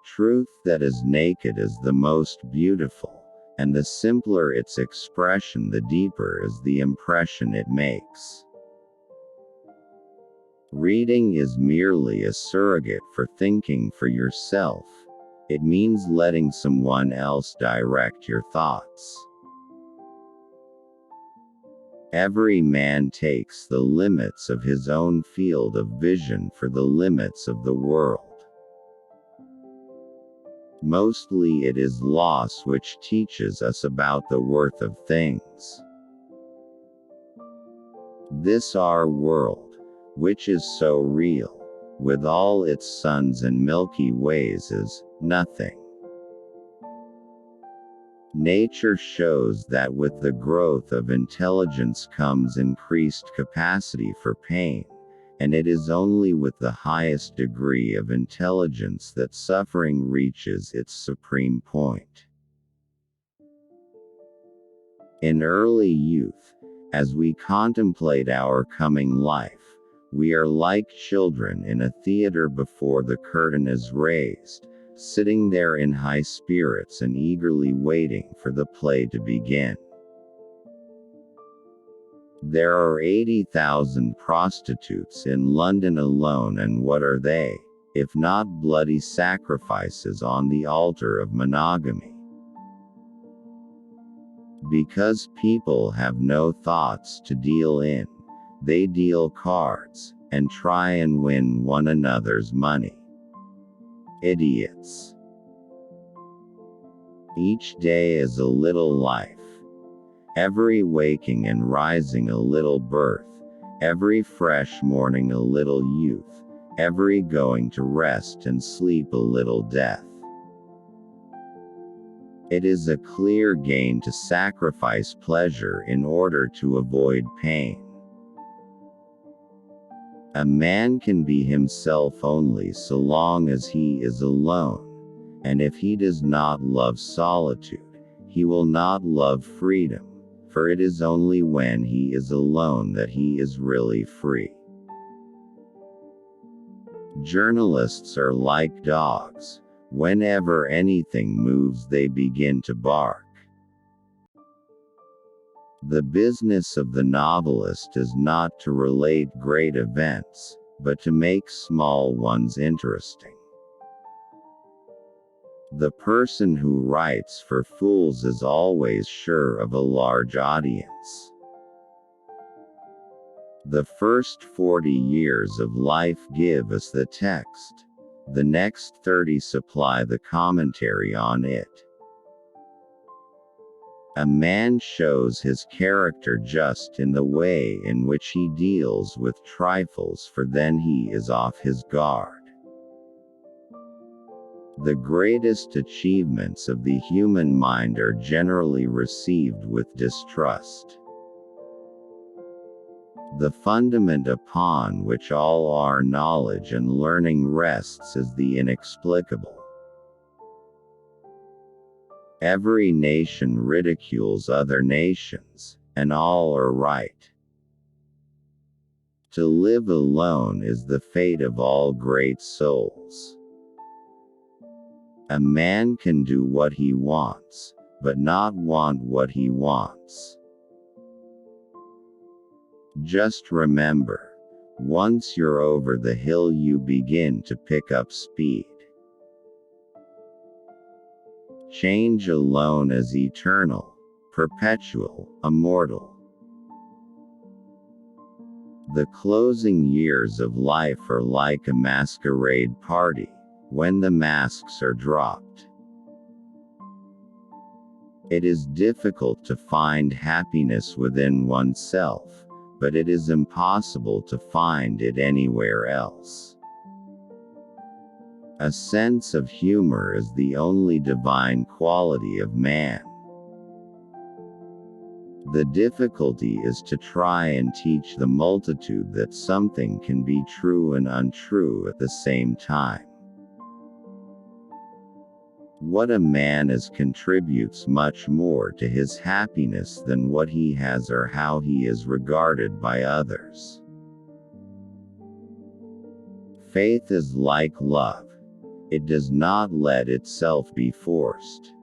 Truth that is naked is the most beautiful, and the simpler its expression, the deeper is the impression it makes. Reading is merely a surrogate for thinking for yourself. It means letting someone else direct your thoughts. Every man takes the limits of his own field of vision for the limits of the world. Mostly it is loss which teaches us about the worth of things. This our world, which is so real, with all its suns and Milky Ways, is nothing. Nature shows that with the growth of intelligence comes increased capacity for pain, and it is only with the highest degree of intelligence that suffering reaches its supreme point. In early youth, as we contemplate our coming life, we are like children in a theater before the curtain is raised, sitting there in high spirits and eagerly waiting for the play to begin. There are 80,000 prostitutes in London alone, and what are they, if not bloody sacrifices on the altar of monogamy? Because people have no thoughts to deal in, they deal cards, and try and win one another's money. Idiots. Each day is a little life. Every waking and rising a little birth, every fresh morning a little youth, every going to rest and sleep a little death. It is a clear gain to sacrifice pleasure in order to avoid pain. A man can be himself only so long as he is alone, and if he does not love solitude, he will not love freedom, for it is only when he is alone that he is really free. Journalists are like dogs. Whenever anything moves, they begin to bark. The business of the novelist is not to relate great events, but to make small ones interesting. The person who writes for fools is always sure of a large audience. The first 40 years of life give us the text. The next 30 supply the commentary on it. A man shows his character just in the way in which he deals with trifles, for then he is off his guard. The greatest achievements of the human mind are generally received with distrust. The fundament upon which all our knowledge and learning rests is the inexplicable. Every nation ridicules other nations, and all are right. To live alone is the fate of all great souls. A man can do what he wants, but not want what he wants. Just remember, once you're over the hill you begin to pick up speed. Change alone is eternal, perpetual, immortal. The closing years of life are like a masquerade party, when the masks are dropped. It is difficult to find happiness within oneself, but it is impossible to find it anywhere else. A sense of humor is the only divine quality of man. The difficulty is to try and teach the multitude that something can be true and untrue at the same time. What a man is contributes much more to his happiness than what he has or how he is regarded by others. Faith is like love. It does not let itself be forced.